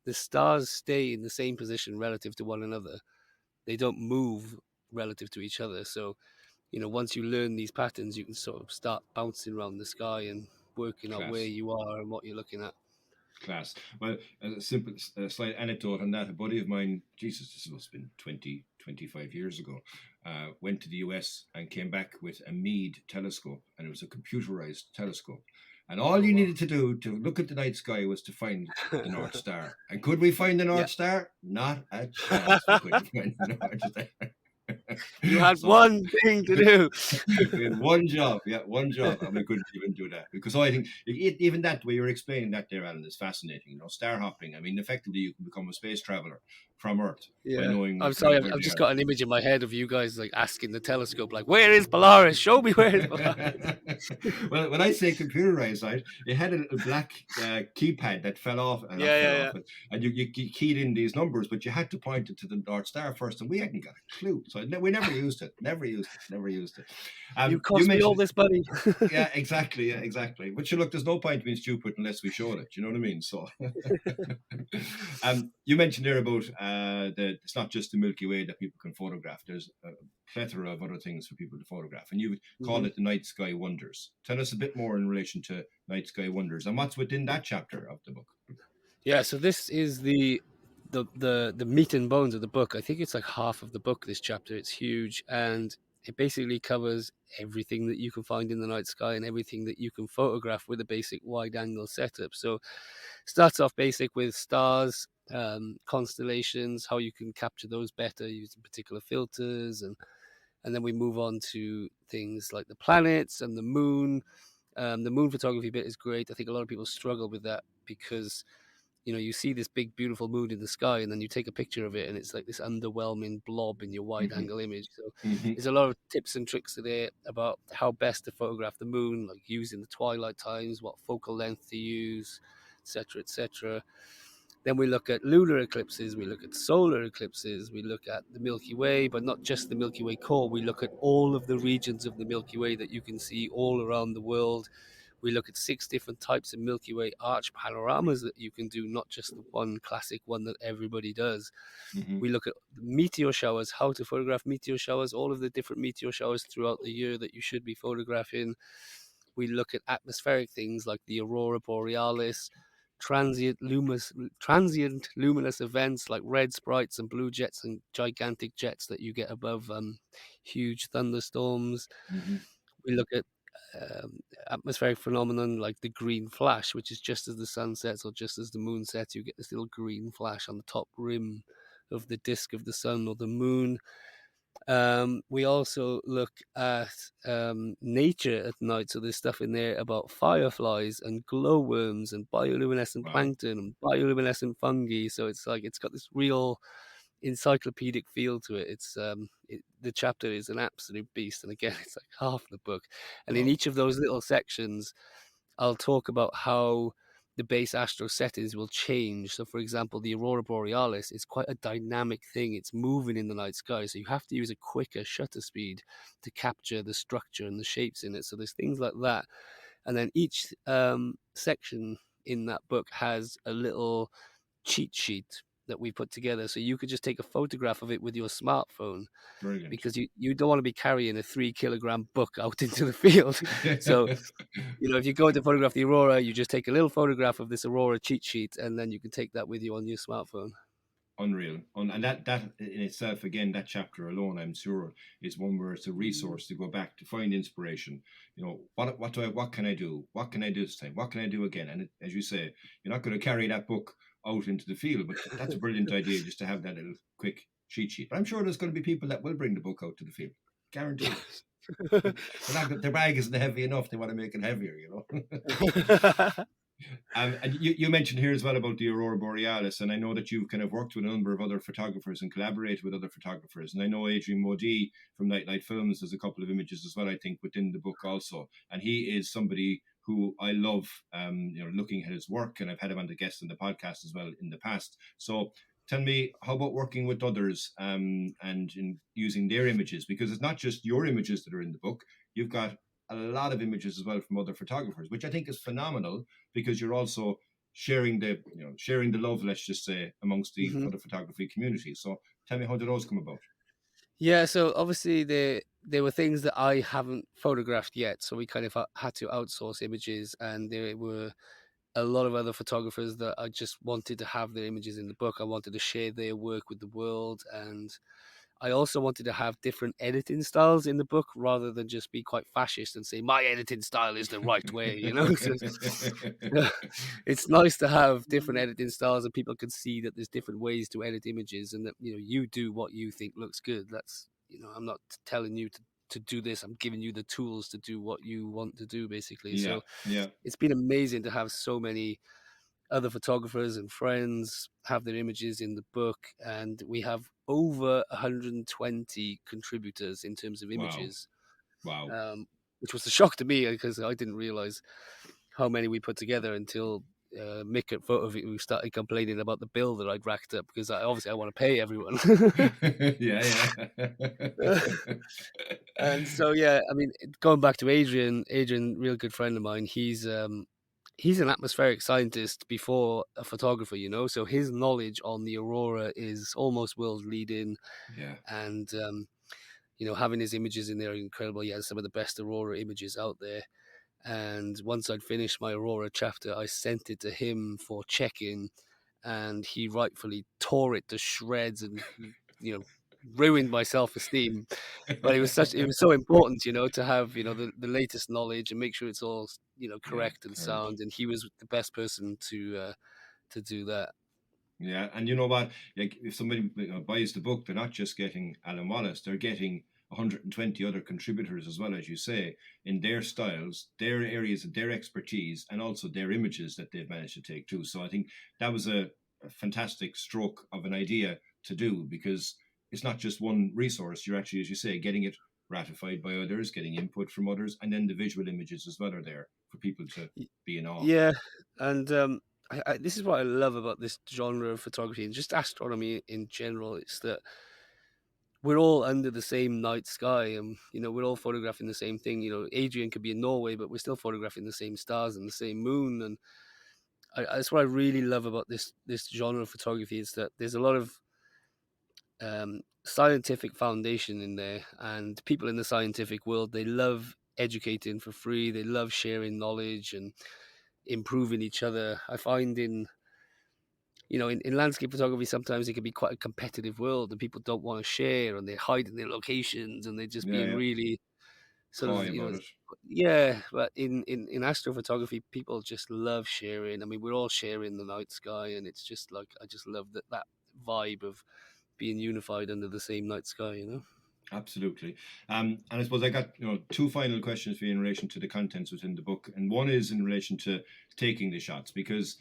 the stars stay in the same position relative to one another. They don't move relative to each other. So, once you learn these patterns, you can sort of start bouncing around the sky and working out where Class. you are and what you're looking at. Class. Well, a simple, slight anecdote on that. A buddy of mine, Jesus, this must have been 20, 25 years ago, went to the US and came back with a Meade telescope, and it was a computerized telescope. And all you needed to do to look at the night sky was to find the North Star. And could we find the North Star? Not a chance. We couldn't find the North Star. You had one thing to do. We had one job, and we couldn't even do that, because I think even that way you're explaining that there, Alan, is fascinating. Star hopping. I mean, effectively, you can become a space traveler from Earth by knowing. I'm sorry, I've just got an image in my head of you guys like asking the telescope, like, "Where is Polaris? Show me where is Polaris." Well, when I say computerized, right, it had a black keypad that fell off, and and you keyed in these numbers, but you had to point it to the North Star first, and we hadn't got a clue, so we never used it. Never used it. You cost me all this money. Yeah, exactly. But look, there's no point being stupid unless we showed it. You know what I mean? So, you mentioned there about it's not just the Milky Way that people can photograph. There's a plethora of other things for people to photograph, and you call it the night sky wonders. Tell us a bit more in relation to night sky wonders and what's within that chapter of the book. Yeah, so this is the meat and bones of the book. I think it's like half of the book, this chapter. It's huge, and it basically covers everything that you can find in the night sky and everything that you can photograph with a basic wide angle setup. So starts off basic with stars, constellations, how you can capture those better using particular filters, and then we move on to things like the planets and the moon. The moon photography bit is great. I think a lot of people struggle with that because you see this big, beautiful moon in the sky, and then you take a picture of it, and it's like this underwhelming blob in your wide angle image. So there's a lot of tips and tricks there about how best to photograph the moon, like using the twilight times, what focal length to use, etc., etc. Then we look at lunar eclipses, we look at solar eclipses, we look at the Milky Way, but not just the Milky Way core. We look at all of the regions of the Milky Way that you can see all around the world. We look at 6 different types of Milky Way arch panoramas that you can do, not just the one classic one that everybody does. We look at meteor showers, how to photograph meteor showers, all of the different meteor showers throughout the year that you should be photographing. We look at atmospheric things like the Aurora Borealis, transient luminous events like red sprites and blue jets and gigantic jets that you get above huge thunderstorms. We look at atmospheric phenomenon like the green flash, which is just as the sun sets or just as the moon sets, you get this little green flash on the top rim of the disk of the sun or the moon. We also look at nature at night. So there's stuff in there about fireflies and glowworms and bioluminescent plankton and bioluminescent fungi. So it's got this real encyclopedic feel to it. The chapter is an absolute beast, and again, it's like half the book. And in each of those little sections, I'll talk about how the base astro settings will change. So, for example, the Aurora Borealis is quite a dynamic thing. It's moving in the night sky, so you have to use a quicker shutter speed to capture the structure and the shapes in it. So there's things like that. And then each section in that book has a little cheat sheet that we put together, so you could just take a photograph of it with your smartphone. Brilliant. Because you don't want to be carrying a 3-kilogram book out into the field. So if you're going to photograph the Aurora, you just take a little photograph of this Aurora cheat sheet, and then you can take that with you on your smartphone. Unreal. And that in itself, again, that chapter alone, I'm sure, is one where it's a resource to go back to find inspiration. What can I do? What can I do this time? What can I do again? And as you say, you're not going to carry that book out into the field, but that's a brilliant idea, just to have that little quick cheat sheet. But I'm sure there's going to be people that will bring the book out to the field. Guaranteed. Their bag isn't heavy enough. They want to make it heavier, And you mentioned here as well about the Aurora Borealis, and I know that you've kind of worked with a number of other photographers and collaborated with other photographers. And I know Adrian Modi from Nightlight Films has a couple of images as well, I think, within the book also. And he is somebody who I love, looking at his work, and I've had him on the guest in the podcast as well in the past. So tell me, how about working with others and in using their images? Because it's not just your images that are in the book. You've got a lot of images as well from other photographers, which I think is phenomenal, because you're also sharing the love, let's just say, amongst the other photography community. So tell me, how did those come about? Yeah, so obviously there were things that I haven't photographed yet, so we kind of had to outsource images, and there were a lot of other photographers that I just wanted to have their images in the book. I wanted to share their work with the world, and I also wanted to have different editing styles in the book, rather than just be quite fascist and say my editing style is the right way. So, it's nice to have different editing styles, and people can see that there's different ways to edit images, and that you do what you think looks good. That's I'm not telling you to do this. I'm giving you the tools to do what you want to do, basically. So it's been amazing to have so many other photographers and friends have their images in the book, and we have over 120 contributors in terms of images. Wow. Which was a shock to me, because I didn't realize how many we put together until Mick at Photoview started complaining about the bill that I'd racked up, because I want to pay everyone. And so, going back to Adrian, real good friend of mine, he's an atmospheric scientist before a photographer, so his knowledge on the Aurora is almost world leading. And having his images in there are incredible. He has some of the best Aurora images out there. And once I'd finished my Aurora chapter, I sent it to him for check-in, and he rightfully tore it to shreds and ruined my self-esteem. But it was so important, to have, the latest knowledge and make sure it's all, Yeah, correct and current. sound. And he was the best person to do that. Yeah, and you know what? Like, if somebody buys the book, they're not just getting Alyn Wallace; they're getting 120 other contributors as well, as you say, in their styles, their areas of their expertise, and also their images that they've managed to take too. So I think that was a fantastic stroke of an idea to do, because it's not just one resource. You're actually, as you say, getting it ratified by others, getting input from others, and then the visual images as well are there for people to be in awe. Yeah, and this is what I love about this genre of photography and just astronomy in general. It's that we're all under the same night sky, and we're all photographing the same thing. Adrian could be in Norway, but we're still photographing the same stars and the same moon. And that's what I really love about this genre of photography, is that there's a lot of scientific foundation in there, and people in the scientific world, they love educating for free. They love sharing knowledge and improving each other. I find in landscape photography, sometimes it can be quite a competitive world, and people don't want to share, and they're hiding their locations, and they're just Yeah, being yeah, really sort of, coy about it. yeah. But in astrophotography, people just love sharing. I mean, we're all sharing the night sky, and it's just like, I just love that vibe of being unified under the same night sky. Absolutely. And I suppose I got two final questions for you in relation to the contents within the book, and one is in relation to taking the shots, because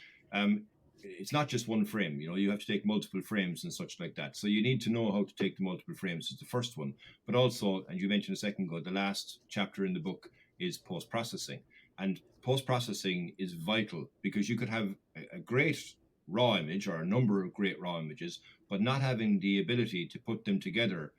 it's not just one frame. You have to take multiple frames and such like that. So you need to know how to take the multiple frames is the first one, but also, and you mentioned a second ago, the last chapter in the book is post-processing, and post-processing is vital, because you could have a great raw image or a number of great raw images, but not having the ability to put them together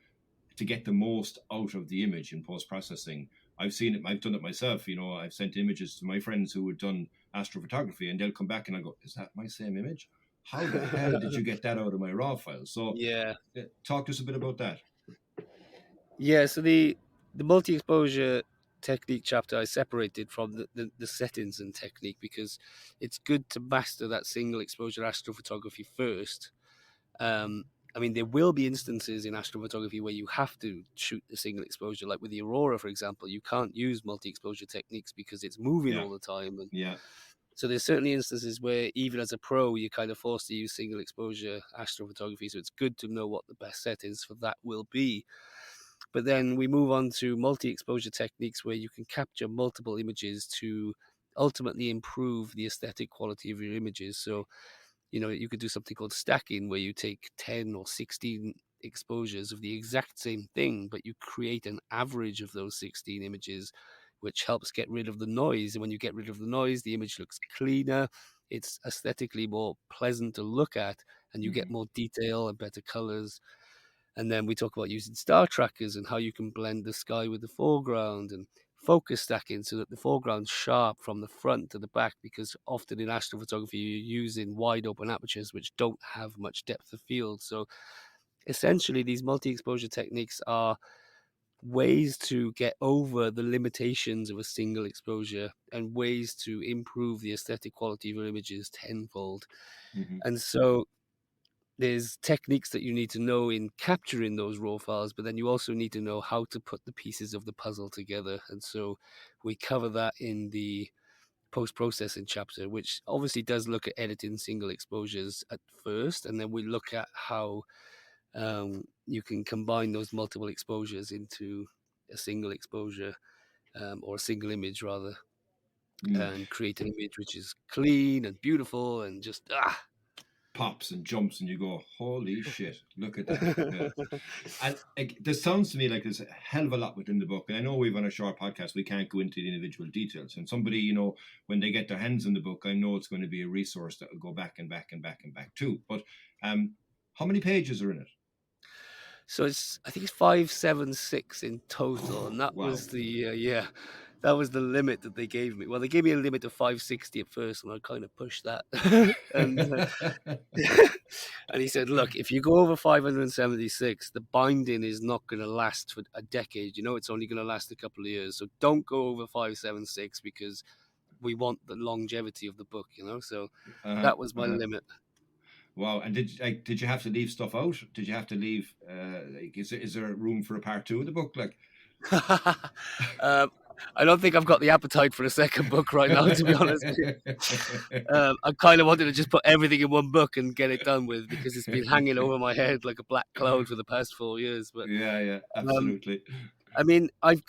to get the most out of the image in post-processing. I've seen it, I've done it myself. I've sent images to my friends who had done astrophotography, and they'll come back and I go, is that my same image? How the hell did you get that out of my raw file? So Yeah. talk to us a bit about that. Yeah, so the multi-exposure technique chapter I separated from the settings and technique, because it's good to master that single exposure astrophotography first. I mean, there will be instances in astrophotography where you have to shoot the single exposure, like with the Aurora, for example. You can't use multi-exposure techniques because it's moving Yeah, all the time. And yeah. so there's certainly instances where even as a pro, you're kind of forced to use single exposure astrophotography. So it's good to know what the best settings for that will be. But then we move on to multi-exposure techniques where you can capture multiple images to ultimately improve the aesthetic quality of your images. So, you could do something called stacking, where you take 10 or 16 exposures of the exact same thing, but you create an average of those 16 images, which helps get rid of the noise. And when you get rid of the noise, the image looks cleaner. It's aesthetically more pleasant to look at, and you get more detail and better colors. And then we talk about using star trackers and how you can blend the sky with the foreground, and focus stacking so that the foreground's sharp from the front to the back, because often in astrophotography you're using wide open apertures which don't have much depth of field. So essentially these multi-exposure techniques are ways to get over the limitations of a single exposure, and ways to improve the aesthetic quality of your images tenfold. And so there's techniques that you need to know in capturing those raw files, but then you also need to know how to put the pieces of the puzzle together. And so we cover that in the post-processing chapter, which obviously does look at editing single exposures at first, and then we look at how you can combine those multiple exposures into a single exposure, or a single image rather, and create an image which is clean and beautiful and just Pops and jumps, and you go, holy shit, look at that. Yeah. And this sounds to me like there's a hell of a lot within the book. And I know we've on a short podcast, we can't go into the individual details. And somebody, when they get their hands on the book, I know it's going to be a resource that will go back and back and back and back too. But how many pages are in it? So I think it's 576 in total, and that Wow. was that was the limit that they gave me. Well, they gave me a limit of 560 at first, and I kind of pushed that. and and he said, "Look, if you go over 576, the binding is not going to last for a decade. It's only going to last a couple of years. So don't go over 576 because we want the longevity of the book. So that was my limit." Wow. And did you have to leave stuff out? Did you have to leave? Is there room for a part 2 of the book? Like, I don't think I've got the appetite for a second book right now, to be honest. I kind of wanted to just put everything in one book and get it done with, because it's been hanging over my head like a black cloud for the past 4 years. But yeah, um, absolutely. I mean, I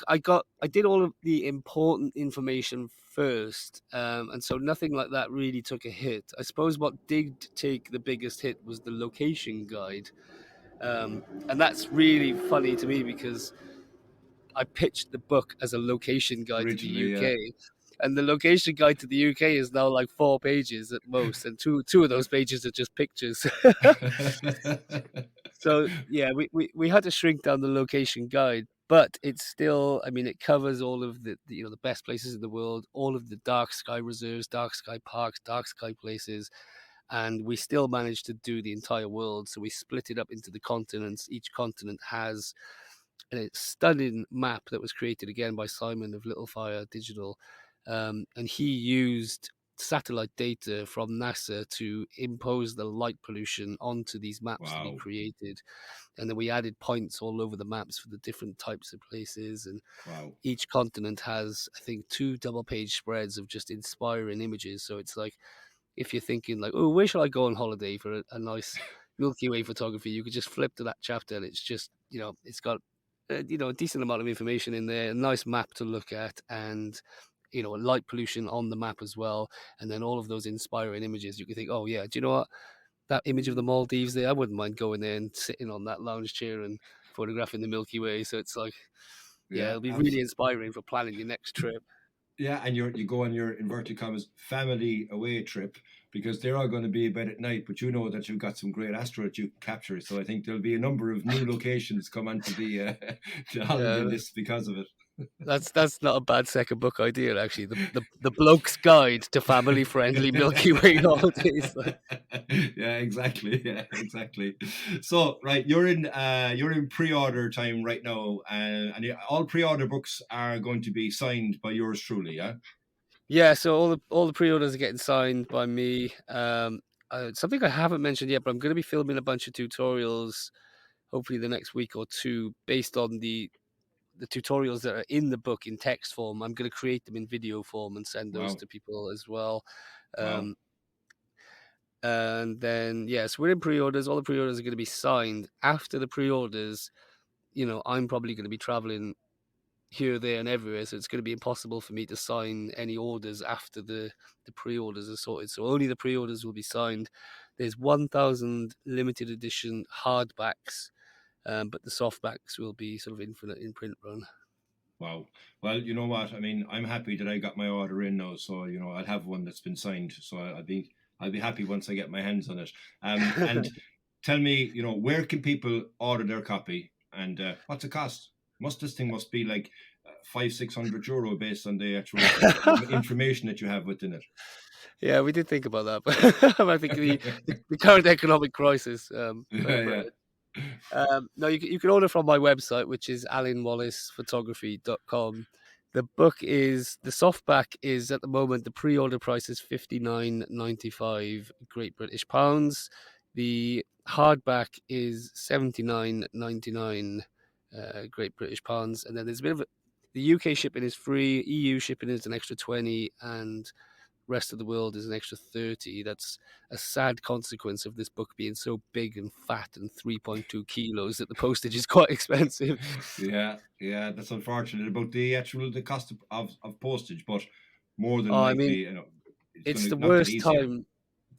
did all of the important information first, and so nothing like that really took a hit. I suppose what did take the biggest hit was the location guide, and that's really funny to me because I pitched the book as a location guide to the Originally, yeah. UK, and the location guide to the UK is now like 4 pages at most, and two of those pages are just pictures. So yeah, we had to shrink down the location guide, but it's still, I mean, it covers all of the the best places in the world, all of the dark sky reserves, dark sky parks, dark sky places, and we still managed to do the entire world. So we split it up into the continents. Each continent has a stunning map that was created again by Simon of Littlefire Digital, and he used satellite data from NASA to impose the light pollution onto these maps that he Wow. created, and then we added points all over the maps for the different types of places. And Wow. each continent has, I think, 2 double-page spreads of just inspiring images. So it's like, if you're thinking like, oh, where shall I go on holiday for a nice Milky Way photography, you could just flip to that chapter, and it's just, it's got a decent amount of information in there, a nice map to look at, and light pollution on the map as well, and then all of those inspiring images. You can think, oh yeah, do you know what, that image of the Maldives there, I wouldn't mind going there and sitting on that lounge chair and photographing the Milky Way. So it's like, yeah, Yeah, it'll be really inspiring for planning your next trip. yeah, and you go on your inverted commas family away trip, because they're all going to be in bed at night, but you know that you've got some great astro that you can capture. So I think there'll be a number of new locations come onto the the holiday Yeah, list because of it. that's not a bad second book idea, actually. The bloke's guide to family friendly Milky Way holidays. Yeah, exactly. Yeah, exactly. So, right, you're in pre-order time right now, and all pre-order books are going to be signed by yours truly. Yeah. Yeah, so all the pre-orders are getting signed by me. Something I haven't mentioned yet, but I'm going to be filming a bunch of tutorials, hopefully the next week or two, based on the tutorials that are in the book in text form. I'm going to create them in video form and send those Wow. to people as well. Wow. Um, and then yes, we're in pre-orders. All the pre-orders are going to be signed. After the pre-orders, I'm probably going to be traveling here, there, and everywhere. So it's going to be impossible for me to sign any orders after the pre-orders are sorted. So only the pre-orders will be signed. There's 1,000 limited edition hardbacks, but the softbacks will be sort of infinite in print run. Wow. Well, you know what? I mean, I'm happy that I got my order in now, so I'll have one that's been signed. So I'll be happy once I get my hands on it. And tell me, where can people order their copy, and what's the cost? This thing must be like 500-600 euro based on the actual information that you have within it. Yeah, we did think about that, but I think the current economic crisis. Yeah. No, you can order from my website, which is alynwallacephotography.com. The softback is at the moment, the pre-order price is £59.95 Great British pounds. The hardback is £79.99 Great British pounds, and then there's a bit of the UK shipping is free, EU shipping is an extra 20, and rest of the world is an extra 30. That's a sad consequence of this book being so big and fat and 3.2 kilos that the postage is quite expensive. Yeah, that's unfortunate about the cost of postage, but more than I mean, likely, it's it's going the to not get worst easier. time.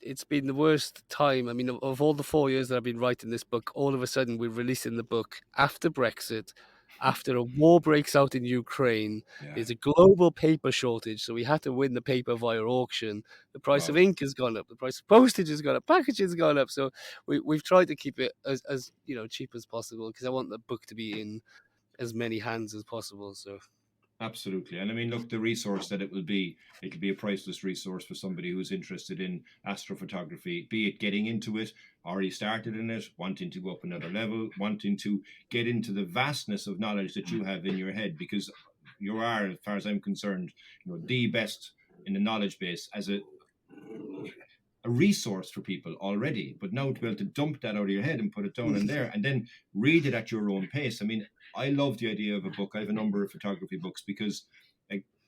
It's been the worst time. I mean, of all the 4 years that I've been writing this book, all of a sudden we're releasing the book after Brexit, after a war breaks out in Ukraine. Yeah. There's a global paper shortage, so we had to win the paper via auction. The price of Wow. ink has gone up. The price of postage has gone up. Packaging has gone up. So we've tried to keep it as cheap as possible, because I want the book to be in as many hands as possible. So. Absolutely. And I mean, look, the resource that it'll be a priceless resource for somebody who's interested in astrophotography, be it getting into it, already started in it, wanting to go up another level, wanting to get into the vastness of knowledge that you have in your head, because you are, as far as I'm concerned, the best in the knowledge base a resource for people already. But now to be able to dump that out of your head and put it down in there and then read it at your own pace. I mean, I love the idea of a book. I have a number of photography books because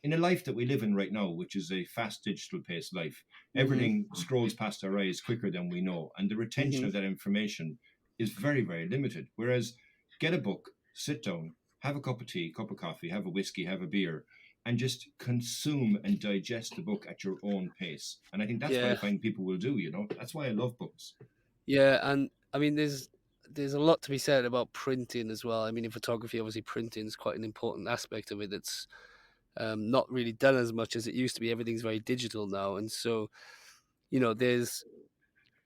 in a life that we live in right now, which is a fast digital paced life, everything scrolls past our eyes quicker than we know. And the retention of that information is very, very limited. Whereas get a book, sit down, have a cup of tea, cup of coffee, have a whiskey, have a beer, and just consume and digest the book at your own pace. And I think that's what I find people will do, you know. That's why I love books. Yeah, and I mean, there's a lot to be said about printing as well. I mean, in photography, obviously, printing is quite an important aspect of it. That's not really done as much as it used to be. Everything's very digital now, and so, you know, there's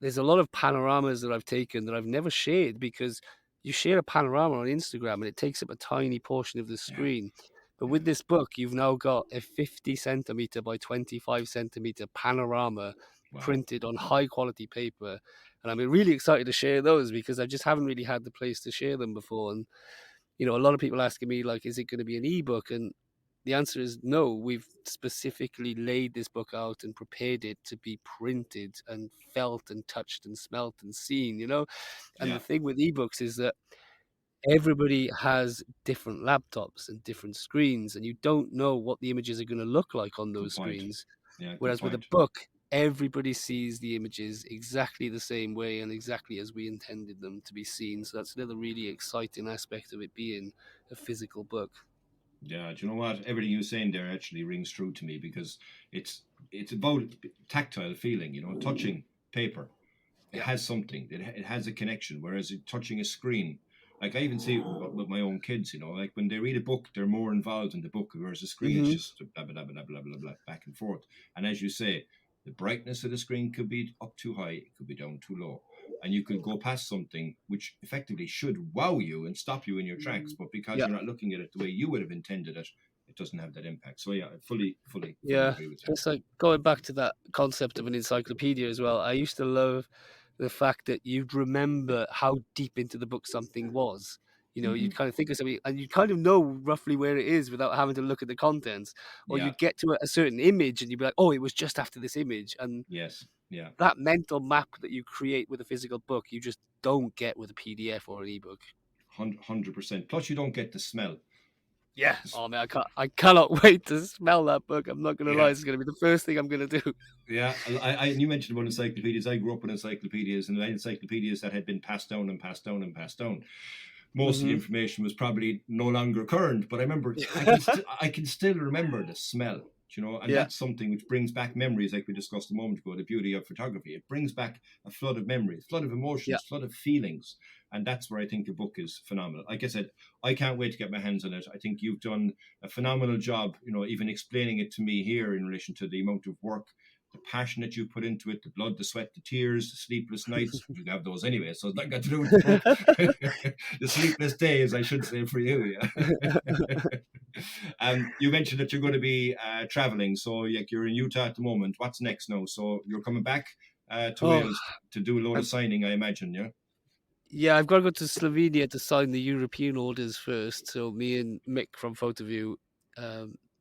a lot of panoramas that I've taken that I've never shared, because you share a panorama on Instagram and it takes up a tiny portion of the screen. But with this book, you've now got a 50 centimeter by 25 centimeter panorama printed on high quality paper. And I'm really excited to share those because I just haven't really had the place to share them before. And, you know, a lot of people asking me, like, is it going to be an ebook? And the answer is no. We've specifically laid this book out and prepared it to be printed and felt and touched and smelt and seen, you know? And the thing with ebooks is that everybody has different laptops and different screens, and you don't know what the images are going to look like on those screens. Whereas with a book, everybody sees the images exactly the same way and exactly as we intended them to be seen. So that's another really exciting aspect of it being a physical book. Yeah, do you know what? Everything you're saying there actually rings true to me, because it's about tactile feeling, you know, touching paper. It has something. It has a connection. Whereas touching a screen, like I even see it with my own kids, you know, like when they read a book, they're more involved in the book, whereas the screen is just blah, blah, blah, blah, blah, blah, blah, back and forth. And as you say, the brightness of the screen could be up too high, it could be down too low. And you could go past something which effectively should wow you and stop you in your tracks, but because you're not looking at it the way you would have intended it, it doesn't have that impact. So yeah, I fully agree with you. It's like going back to that concept of an encyclopedia as well. I used to love the fact that you'd remember how deep into the book something was. You know, you'd kind of think of something and you'd kind of know roughly where it is without having to look at the contents. Or you'd get to a certain image and you'd be like, oh, it was just after this image. And that mental map that you create with a physical book, you just don't get with a PDF or an ebook. 100%. Plus, you don't get the smell. Yeah. Oh man, I cannot wait to smell that book. I'm not going to lie; it's going to be the first thing I'm going to do. Yeah, you mentioned about encyclopedias. I grew up with encyclopedias, and encyclopedias that had been passed down and passed down and passed down. Most of the information was probably no longer current, but I remember I can still remember the smell. You know, and that's something which brings back memories, like we discussed a moment ago. The beauty of photography, it brings back a flood of memories, flood of emotions, flood of feelings. And that's where I think the book is phenomenal. Like I said, I can't wait to get my hands on it. I think you've done a phenomenal job, you know, even explaining it to me here in relation to the amount of work, the passion that you put into it, the blood, the sweat, the tears, the sleepless nights. You have those anyway, so it's not got to do with the book. The sleepless days, I should say, for you. Yeah. You mentioned that you're going to be traveling, so you're in Utah at the moment. What's next now? So you're coming back to Wales to do a load of signing, I imagine, yeah? Yeah, I've got to go to Slovenia to sign the European orders first. So me and Mick from PhotoView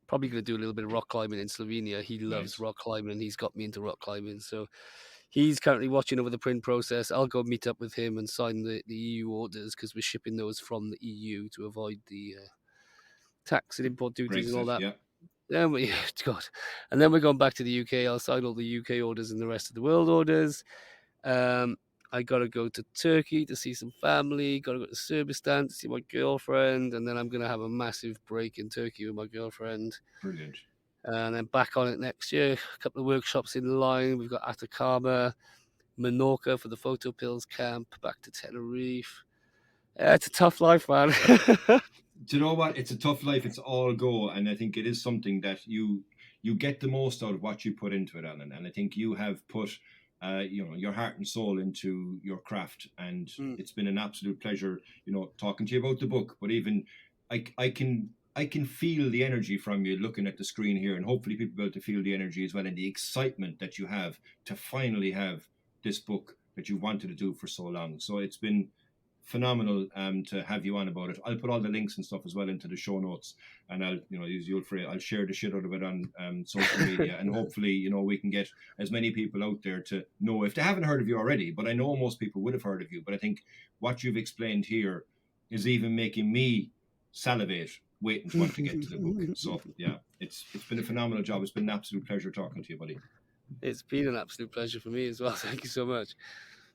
probably going to do a little bit of rock climbing in Slovenia. He loves rock climbing and he's got me into rock climbing. So he's currently watching over the print process. I'll go meet up with him and sign the EU orders because we're shipping those from the EU to avoid the tax and import duties and all that. Then God. And then we're going back to the UK. I'll sign all the UK orders and the rest of the world orders. I got to go to Turkey to see some family, got to go to Sırbistan to see my girlfriend, and then I'm going to have a massive break in Turkey with my girlfriend. Brilliant. And then back on it next year. A couple of workshops in line. We've got Atacama, Menorca for the Photo Pills camp, back to Tenerife. It's a tough life, man. Do you know what? It's a tough life. It's all go. And I think it is something that you get the most out of what you put into it, Alyn. And I think you have put your heart and soul into your craft, and it's been an absolute pleasure, you know, talking to you about the book. But even I can feel the energy from you looking at the screen here, and hopefully people will be able to feel the energy as well, and the excitement that you have to finally have this book that you wanted to do for so long. So it's been phenomenal to have you on about it. I'll put all the links and stuff as well into the show notes, and I'll, use you free. I'll share the shit out of it on social media, and hopefully, we can get as many people out there to know, if they haven't heard of you already. But I know most people would have heard of you. But I think what you've explained here is even making me salivate, waiting to want to get to the book. So yeah, it's been a phenomenal job. It's been an absolute pleasure talking to you, buddy. It's been an absolute pleasure for me as well. Thank you so much.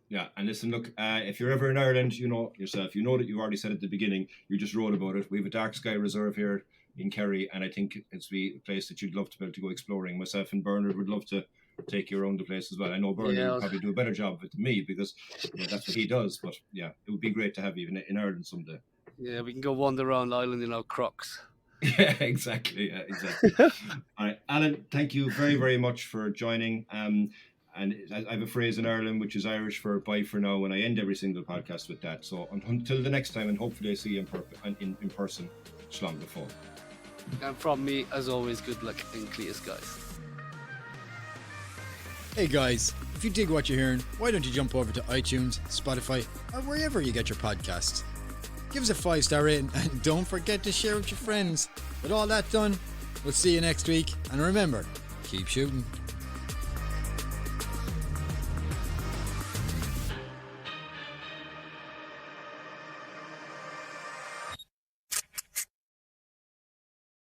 Yeah, and listen, look, if you're ever in Ireland, you know yourself, that you've already said at the beginning, you just wrote about it. We have a dark sky reserve here in Kerry, and I think it's a place that you'd love to be able to go exploring. Myself and Bernard would love to take you around the place as well. I know Bernard would probably do a better job of it than me, because that's what he does. But yeah, it would be great to have you in Ireland someday. Yeah, we can go wander around Ireland in our Crocs. Yeah, exactly. All right, Alyn, thank you very, very much for joining. And I have a phrase in Ireland which is Irish for "bye for now," and I end every single podcast with that. So until the next time, and hopefully I see you in person. Shlom the phone. And from me, as always, good luck in clear skies. Hey guys, if you dig what you're hearing, why don't you jump over to iTunes, Spotify, or wherever you get your podcasts. Give us a 5-star rating, and don't forget to share with your friends. With all that done, we'll see you next week, and remember, keep shooting.